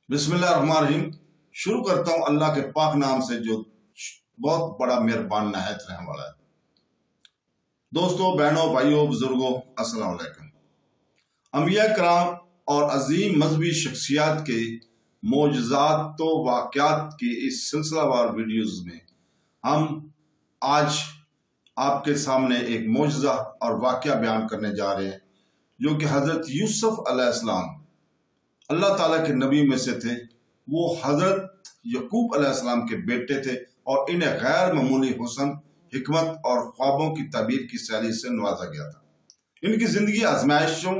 بسم اللہ الرحمن الرحیم۔ شروع کرتا ہوں اللہ کے پاک نام سے جو بہت بڑا مہربان نہایت رحم والا ہے۔ دوستو، بہنوں، بھائیوں، بزرگوں، السلام علیکم۔ انبیاء کرام اور عظیم مذہبی شخصیات کے معجزات و واقعات کی اس سلسلہ وار ویڈیوز میں ہم آج آپ کے سامنے ایک معجزہ اور واقعہ بیان کرنے جا رہے ہیں، جو کہ حضرت یوسف علیہ السلام اللہ تعالیٰ کے نبی میں سے تھے۔ وہ حضرت یعقوب علیہ السلام کے بیٹے تھے اور انہیں غیر معمولی حسن، حکمت اور خوابوں کی تعبیر کی صلاحیت سے نوازا گیا تھا۔ ان کی زندگی آزمائشوں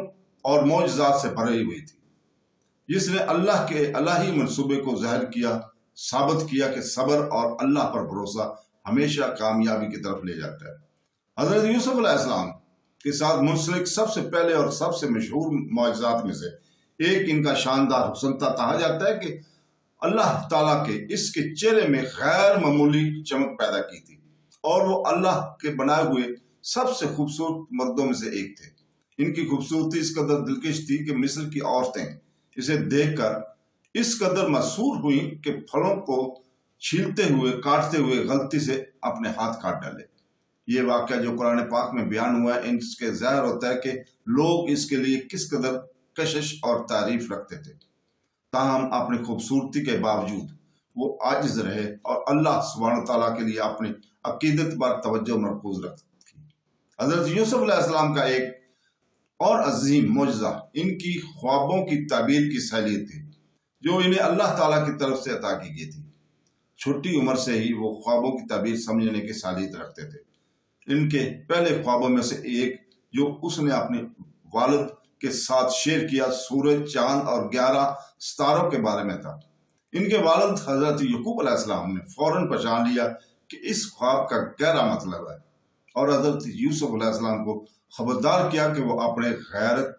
اور معجزات سے بھری ہوئی تھی، جس نے اللہ کے الہی منصوبے کو ظاہر کیا، ثابت کیا کہ صبر اور اللہ پر بھروسہ ہمیشہ کامیابی کی طرف لے جاتا ہے۔ حضرت یوسف علیہ السلام کے ساتھ منسلک سب سے پہلے اور سب سے مشہور معجزات میں سے ایک ان کا شاندار حسن تھا۔ کہا جاتا ہے کہ اللہ تعالیٰ کے اس کے چہرے میں غیر معمولی چمک پیدا کی تھی، اور وہ اللہ کے بنائے ہوئے سب سے خوبصورت مردوں میں سے ایک تھے۔ ان کی خوبصورتی اس قدر دلکش تھی کہ مصر کی عورتیں اسے دیکھ کر اس قدر مسحور ہوئیں کہ پھلوں کو چھیلتے ہوئے، کاٹتے ہوئے غلطی سے اپنے ہاتھ کاٹ ڈالے۔ یہ واقعہ جو قرآن پاک میں بیان ہوا ہے، اس کے ظاہر ہوتا ہے کہ لوگ اس کے لیے کس قدر کشش اور تعریف رکھتے تھے۔ تاہم اپنی خوبصورتی کے باوجود وہ عاجز رہے اور اللہ سبحانہ تعالیٰ کے لیے اپنی عقیدت پر توجہ مرکوز رکھی۔ حضرت یوسف علیہ السلام کا ایک اور عظیم معجزہ ان کی خوابوں کی تعبیر کی صلاحیت تھی، جو انہیں اللہ تعالیٰ کی طرف سے عطا کی گئی تھی۔ چھوٹی عمر سے ہی وہ خوابوں کی تعبیر سمجھنے کی صلاحیت رکھتے تھے۔ ان کے پہلے خوابوں میں سے ایک جو اس نے اپنے والد کے ساتھ شیئر کیا، سورج، چاند اور 11 ستاروں کے بارے میں تھا۔ ان کے والد حضرت یعقوب علیہ السلام نے فوراً پہچان لیا کہ اس خواب کا گہرا مطلب ہے، اور حضرت یوسف علیہ السلام کو خبردار کیا کہ وہ اپنے غیرت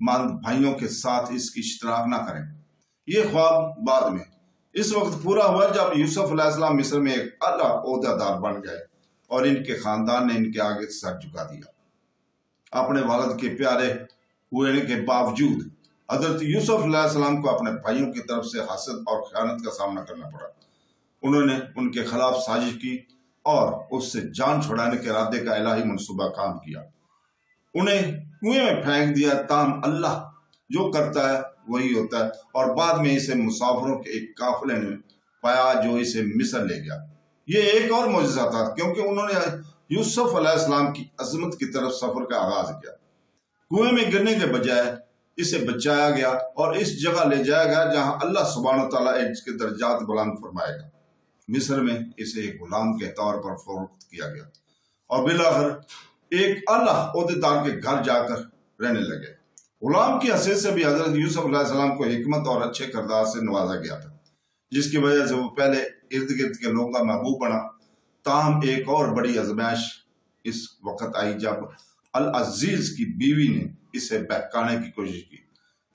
مند بھائیوں کے ساتھ اس کی اشتراک نہ کریں۔ یہ خواب بعد میں اس وقت پورا ہوا جب یوسف علیہ السلام مصر میں ایک اعلیٰ عہدہ دار بن گئے، اور ان کے خاندان نے ان کے آگے سر جھکا دیا۔ اپنے والد کے پیارے ہونے کے باوجود حضرت یوسف علیہ السلام کو اپنے بھائیوں کی طرف سے حسد اور خیانت کا سامنا کرنا پڑا۔ انہوں نے ان کے خلاف سازش کی اور اس سے جان چھڑانے کے ارادے کا الہی منصوبہ کام کیا۔ انہیں کنویں میں پھینک دیا، تاہم اللہ جو کرتا ہے وہی ہوتا ہے، اور بعد میں اسے مسافروں کے ایک قافلے نے پایا جو اسے مصر لے گیا۔ یہ ایک اور معجزہ تھا، کیونکہ انہوں نے یوسف علیہ السلام کی عظمت کی طرف سفر کا آغاز کیا۔ کنویں میں گرنے کے بجائے اسے بچایا گیا اور اس جگہ لے جایا گیا جہاں اللہ سبحانہ تعالیٰ اس کے درجات بلند فرمائے گا۔ مصر میں اسے ایک غلام کے طور پر فروخت کیا گیا، اور بالآخر ایک اعلیٰ عہدیدار کے گھر جا کر رہنے لگے۔ غلام کی حیثیت سے بھی حضرت یوسف علیہ السلام کو حکمت اور اچھے کردار سے نوازا گیا تھا، جس کی وجہ سے وہ پہلے ارد گرد کے لوگوں کا محبوب بنا۔ تاہم ایک اور بڑی آزمائش اس وقت آئی جب العزیز کی بیوی نے اسے بہکانے کی کوشش کی۔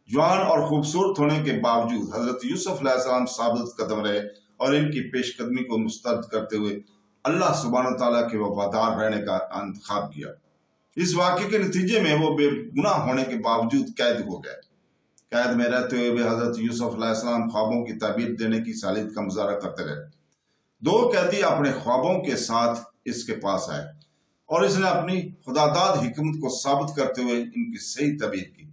جوان اور خوبصورت ہونے کے باوجود حضرت یوسف علیہ السلام ثابت قدم رہے اور ان کی پیش قدمی کو مسترد کرتے ہوئے اللہ سبحانہ تعالیٰ کے وفادار رہنے کا انتخاب کیا۔ اس واقعے کے نتیجے میں وہ بے گناہ ہونے کے باوجود قید ہو گئے۔ قید میں رہتے ہوئے بھی حضرت یوسف علیہ السلام خوابوں کی تعبیر دینے کی صلاحیت کا مظاہرہ کرتے رہے۔ 2 قیدی اپنے خوابوں کے ساتھ اس کے پاس آئے، اور اس نے اپنی خداداد حکمت کو ثابت کرتے ہوئے ان کی صحیح تعبیر کی۔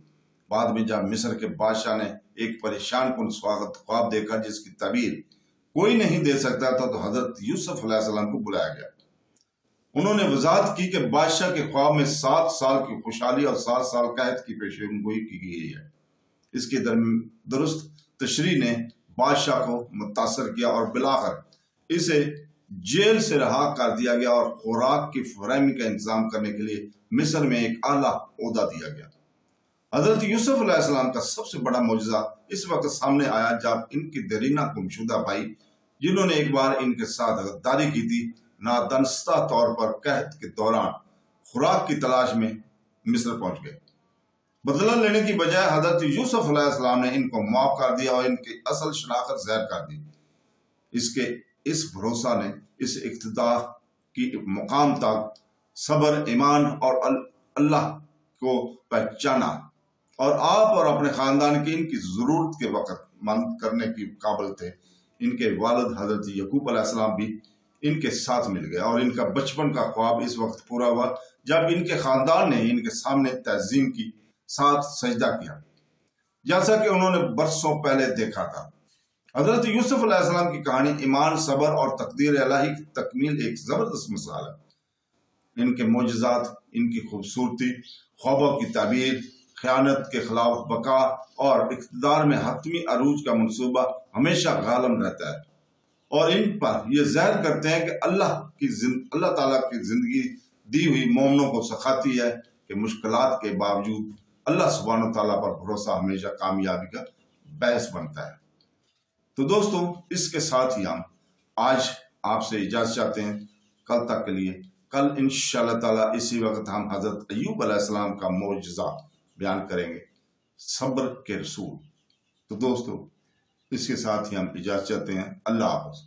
بعد میں جب مصر کے بادشاہ نے ایک پریشان کن سواگت خواب دیکھا جس کی تعبیر کوئی نہیں دے سکتا تھا، تو حضرت یوسف علیہ السلام کو بلایا گیا۔ انہوں نے وضاحت کی کہ بادشاہ کے خواب میں 7 سال کی خوشحالی اور 7 سال قحط کی پیشین گوئی کی گئی ہے۔ اس کی درست تشریح نے بادشاہ کو متاثر کیا، اور بالآخر اسے جیل سے رہا کر دیا گیا اور خوراک کی فراہمی کا انتظام کرنے کے لیے مصر میں ایک اعلیٰ عہدہ دیا گیا۔ حضرت یوسف علیہ السلام کا سب سے بڑا معجزہ اس وقت سامنے آیا جب ان کی دیرینہ گمشدہ بھائی، جنہوں نے ایک بار ان کے ساتھ غداری کی تھی، نادانستہ طور پر قحط کے دوران خوراک کی تلاش میں مصر پہنچ گئے۔ بدلہ لینے کی بجائے حضرت یوسف علیہ السلام نے ان کو معاف کر دیا اور ان کی اصل شناخت ظاہر کر دی۔ اس بھروسہ نے اس اقتدار کی مقام تک صبر، ایمان اور اللہ کو پہچانا۔ اور آپ اور اپنے خاندان کی ان کی ضرورت کے وقت مند کرنے کی قابل تھے۔ ان کے والد حضرت یعقوب علیہ السلام بھی ان کے ساتھ مل گئے، اور ان کا بچپن کا خواب اس وقت پورا ہوا جب ان کے خاندان نے ان کے سامنے تعظیم کی ساتھ سجدہ کیا، جیسا کہ انہوں نے برسوں پہلے دیکھا تھا۔ حضرت یوسف علیہ السلام کی کہانی ایمان، صبر اور تقدیر الہی کی تکمیل ایک زبردست مثال ہے۔ ان کے معجزات، ان کی خوبصورتی، خوابوں کی تعبیر، خیانت کے خلاف بقا اور اقتدار میں حتمی عروج کا منصوبہ ہمیشہ غالب رہتا ہے، اور ان پر یہ ظاہر کرتے ہیں کہ اللہ تعالیٰ کی زندگی دی ہوئی مومنوں کو سکھاتی ہے کہ مشکلات کے باوجود اللہ سبحانہ و تعالیٰ پر بھروسہ ہمیشہ کامیابی کا باعث بنتا ہے۔ تو دوستو، اس کے ساتھ ہی ہم آج آپ سے اجازت چاہتے ہیں کل تک کے لیے۔ کل انشاءاللہ تعالیٰ اسی وقت ہم حضرت ایوب علیہ السلام کا معجزہ بیان کریں گے، صبر کے رسول۔ تو دوستو، اس کے ساتھ ہی ہم اجازت چاہتے ہیں۔ اللہ حافظ۔